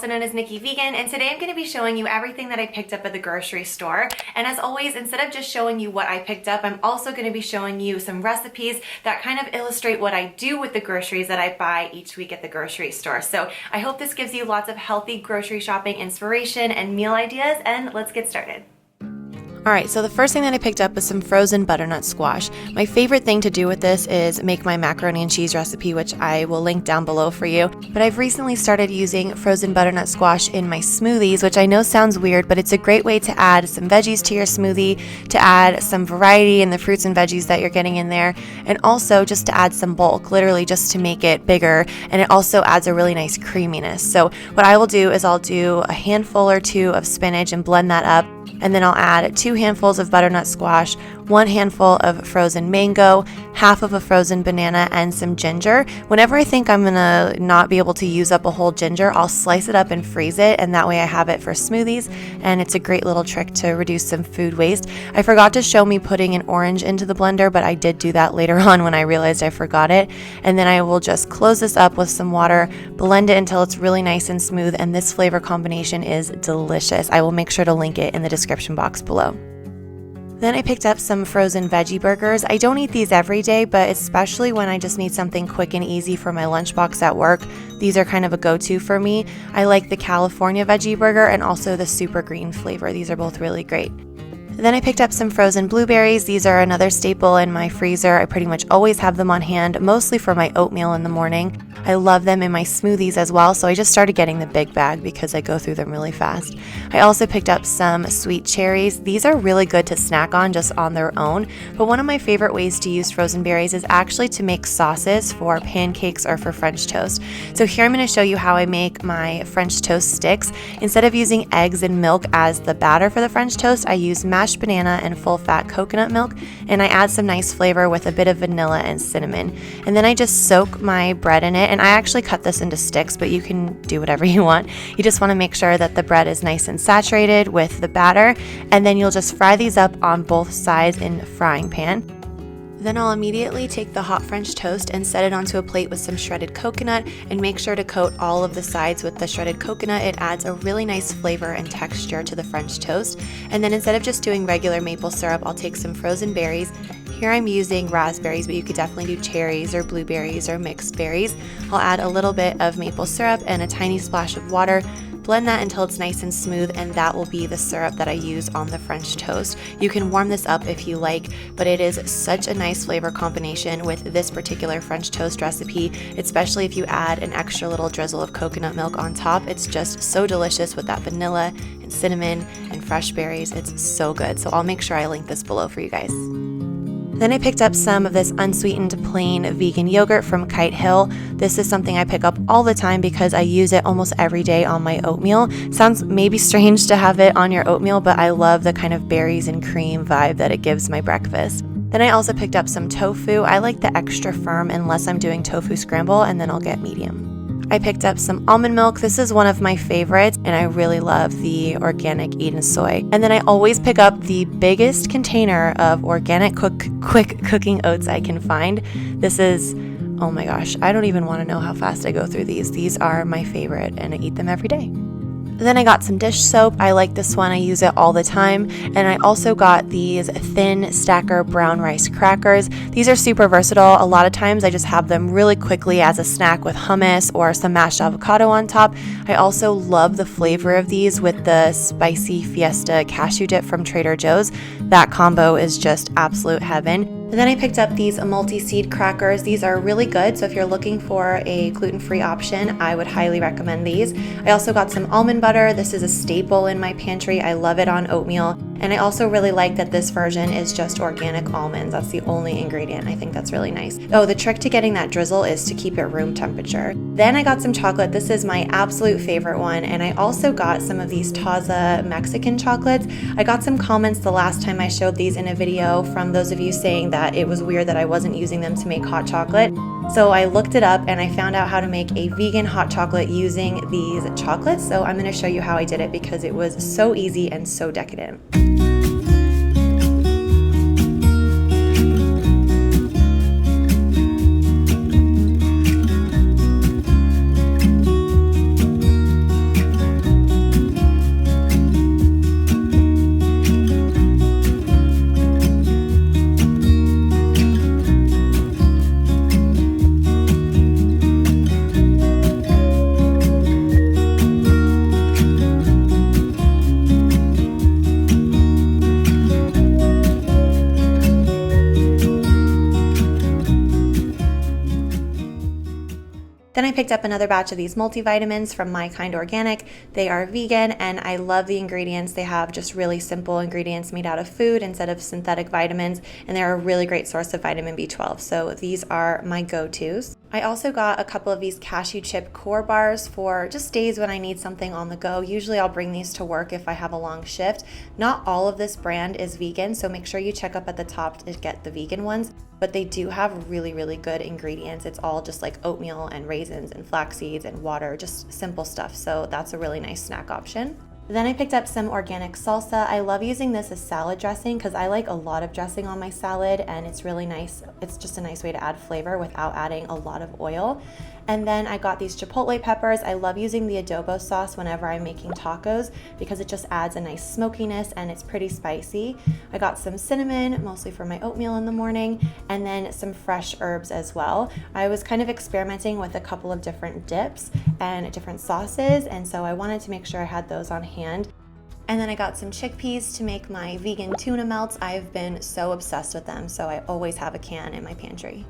also known as Nikki Vegan, and today I'm going to be showing you everything that I picked up at the grocery store. And as always, instead of just showing you what I picked up, I'm also going to be showing you some recipes that kind of illustrate what I do with the groceries that I buy each week at the grocery store. So I hope this gives you lots of healthy grocery shopping inspiration and meal ideas, and let's get started. Alright, so the first thing that I picked up was some frozen butternut squash. My favorite thing to do with this is make my macaroni and cheese recipe, which I will link down below for you. But I've recently started using frozen butternut squash in my smoothies, which I know sounds weird, but it's a great way to add some veggies to your smoothie, to add some variety in the fruits and veggies that you're getting in there, and also just to add some bulk, literally just to make it bigger, and it also adds a really nice creaminess. So what I will do is I'll do a handful or two of spinach and blend that up, and then I'll add 2 handfuls of butternut squash, 1 handful of frozen mango, half of a frozen banana, and some ginger. Whenever I think I'm gonna not be able to use up a whole ginger, I'll slice it up and freeze it, and that way I have it for smoothies, and it's a great little trick to reduce some food waste. I forgot to show me putting an orange into the blender, but I did do that later on when I realized I forgot it. And then I will just close this up with some water, blend it until it's really nice and smooth, and this flavor combination is delicious. I will make sure to link it in the description box below. Then I picked up some frozen veggie burgers. I don't eat these every day, but especially when I just need something quick and easy for my lunchbox at work, these are kind of a go-to for me. I like the California veggie burger and also the super green flavor. These are both really great. Then I picked up some frozen blueberries. These are another staple in my freezer. I pretty much always have them on hand, mostly for my oatmeal in the morning. I love them in my smoothies as well, so I just started getting the big bag because I go through them really fast. I also picked up some sweet cherries. These are really good to snack on just on their own, but one of my favorite ways to use frozen berries is actually to make sauces for pancakes or for French toast. So here I'm going to show you how I make my French toast sticks. Instead of using eggs and milk as the batter for the French toast, I use mashed banana and full-fat coconut milk, and I add some nice flavor with a bit of vanilla and cinnamon. And then I just soak my bread in it, and I actually cut this into sticks, but you can do whatever you want. You just want to make sure that the bread is nice and saturated with the batter, and then you'll just fry these up on both sides in a frying pan. Then I'll immediately take the hot French toast and set it onto a plate with some shredded coconut, and make sure to coat all of the sides with the shredded coconut. It adds a really nice flavor and texture to the French toast. And then instead of just doing regular maple syrup, I'll take some frozen berries. Here I'm using raspberries, but you could definitely do cherries or blueberries or mixed berries. I'll add a little bit of maple syrup and a tiny splash of water. Blend that until it's nice and smooth, and that will be the syrup that I use on the French toast. You can warm this up if you like, but it is such a nice flavor combination with this particular French toast recipe, especially if you add an extra little drizzle of coconut milk on top. It's just so delicious with that vanilla and cinnamon and fresh berries. It's so good. So I'll make sure I link this below for you guys. Then I picked up some of this unsweetened plain vegan yogurt from Kite Hill. This is something I pick up all the time because I use it almost every day on my oatmeal. Sounds maybe strange to have it on your oatmeal, but I love the kind of berries and cream vibe that it gives my breakfast. Then I also picked up some tofu. I like the extra firm unless I'm doing tofu scramble, and then I'll get medium. I picked up some almond milk. This is one of my favorites, and I really love the organic Eden soy. And then I always pick up the biggest container of organic quick cooking oats I can find. This is, oh my gosh, I don't even want to know how fast I go through these. These are my favorite, and I eat them every day. Then I got some dish soap. I like this one. I use it all the time. And I also got these thin stacker brown rice crackers. These are super versatile. A lot of times I just have them really quickly as a snack with hummus or some mashed avocado on top. I also love the flavor of these with the spicy Fiesta cashew dip from Trader Joe's. That combo is just absolute heaven. And then I picked up these multi-seed crackers. These are really good, so if you're looking for a gluten-free option, I would highly recommend these. I also got some almond butter. This is a staple in my pantry. I love it on oatmeal. And I also really like that this version is just organic almonds. That's the only ingredient. I think that's really nice. Oh, the trick to getting that drizzle is to keep it room temperature. Then I got some chocolate. This is my absolute favorite one. And I also got some of these Taza Mexican chocolates. I got some comments the last time I showed these in a video from those of you saying that it was weird that I wasn't using them to make hot chocolate. So I looked it up and I found out how to make a vegan hot chocolate using these chocolates. So I'm going to show you how I did it because it was so easy and so decadent. Then I picked up another batch of these multivitamins from My Kind Organic. They are vegan and I love the ingredients. They have just really simple ingredients made out of food instead of synthetic vitamins, and they're a really great source of vitamin B12. So these are my go-tos. I also got a couple of these cashew chip core bars for just days when I need something on the go. Usually I'll bring these to work if I have a long shift. Not all of this brand is vegan, so make sure you check up at the top to get the vegan ones, but they do have really, really good ingredients. It's all just like oatmeal and raisins and flax seeds and water, just simple stuff. So that's a really nice snack option. Then I picked up some organic salsa. I love using this as salad dressing because I like a lot of dressing on my salad and it's really nice. It's just a nice way to add flavor without adding a lot of oil. And then I got these chipotle peppers. I love using the adobo sauce whenever I'm making tacos because it just adds a nice smokiness and it's pretty spicy. I got some cinnamon, mostly for my oatmeal in the morning, and then some fresh herbs as well. I was kind of experimenting with a couple of different dips and different sauces, and so I wanted to make sure I had those on hand. And then I got some chickpeas to make my vegan tuna melts. I've been so obsessed with them, so I always have a can in my pantry.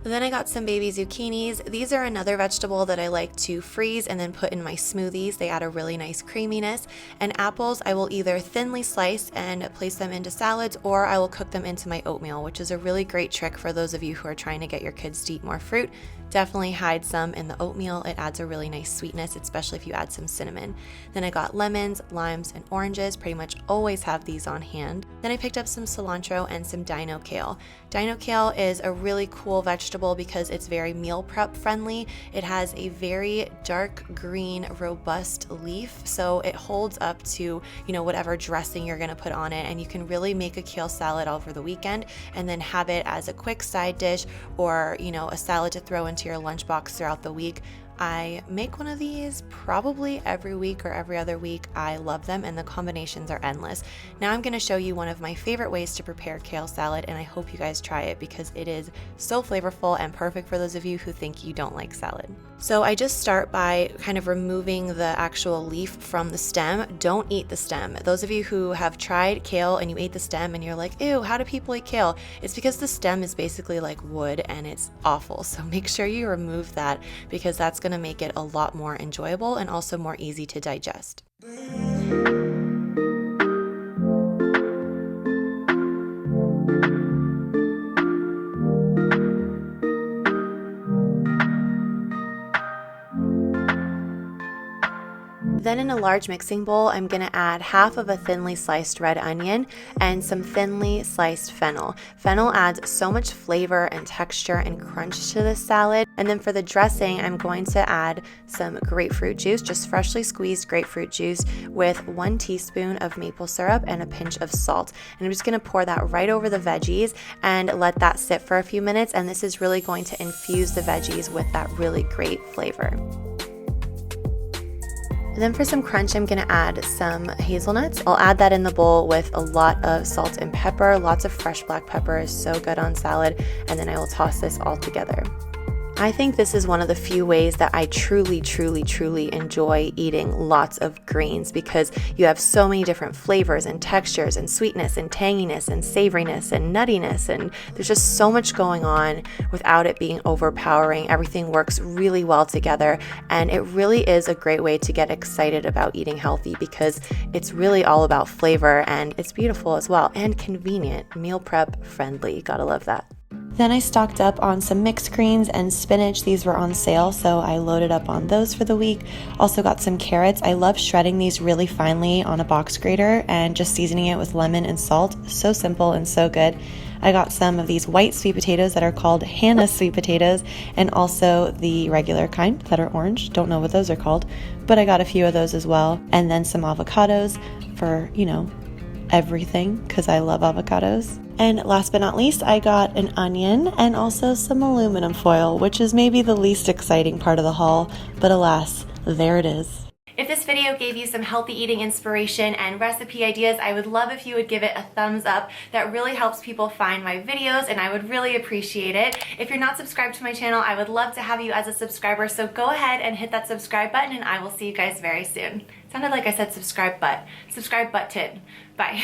Then I got some baby zucchinis. These are another vegetable that I like to freeze and then put in my smoothies. They add a really nice creaminess. And apples, I will either thinly slice and place them into salads, or I will cook them into my oatmeal, which is a really great trick for those of you who are trying to get your kids to eat more fruit. Definitely hide some in the oatmeal. It adds a really nice sweetness, especially if you add some cinnamon. Then I got lemons, limes, and oranges. Pretty much always have these on hand. Then I picked up some cilantro and some dino kale. Dino kale is a really cool vegetable because it's very meal prep friendly. It has a very dark green, robust leaf, so it holds up to, whatever dressing you're gonna put on it, and you can really make a kale salad over the weekend and then have it as a quick side dish or, a salad to throw into your lunchbox throughout the week. I make one of these probably every week or every other week. I love them and the combinations are endless. Now I'm going to show you one of my favorite ways to prepare kale salad, and I hope you guys try it because it is so flavorful and perfect for those of you who think you don't like salad. So I just start by kind of removing the actual leaf from the stem. Don't eat the stem. Those of you who have tried kale and you ate the stem and you're like, ew, how do people eat kale? It's because the stem is basically like wood and it's awful. So make sure you remove that because that's going to make it a lot more enjoyable and also more easy to digest. Then in a large mixing bowl, I'm going to add half of a thinly sliced red onion and some thinly sliced fennel. Fennel adds so much flavor and texture and crunch to this salad. And then for the dressing, I'm going to add some grapefruit juice, just freshly squeezed grapefruit juice with 1 teaspoon of maple syrup and a pinch of salt. And I'm just going to pour that right over the veggies and let that sit for a few minutes. And this is really going to infuse the veggies with that really great flavor. And then for some crunch, I'm going to add some hazelnuts. I'll add that in the bowl with a lot of salt and pepper. Lots of fresh black pepper is so good on salad. And then I will toss this all together. I think this is one of the few ways that I truly enjoy eating lots of greens because you have so many different flavors and textures and sweetness and tanginess and savoriness and nuttiness, and there's just so much going on without it being overpowering. Everything works really well together, and it really is a great way to get excited about eating healthy because it's really all about flavor, and it's beautiful as well and convenient, meal prep friendly. Gotta love that. Then I stocked up on some mixed greens and spinach. These were on sale, so I loaded up on those for the week. Also got some carrots. I love shredding these really finely on a box grater and just seasoning it with lemon and salt. So simple and so good. I got some of these white sweet potatoes that are called Hannah sweet potatoes, and also the regular kind that are orange. Don't know what those are called, but I got a few of those as well. And then some avocados for, everything because I love avocados. And last but not least, I got an onion and also some aluminum foil, which is maybe the least exciting part of the haul, but alas, there it is. If this video gave you some healthy eating inspiration and recipe ideas, I would love if you would give it a thumbs up. That really helps people find my videos and I would really appreciate it. If you're not subscribed to my channel, I would love to have you as a subscriber, so go ahead and hit that subscribe button and I will see you guys very soon. Sounded like I said subscribe button. Bye.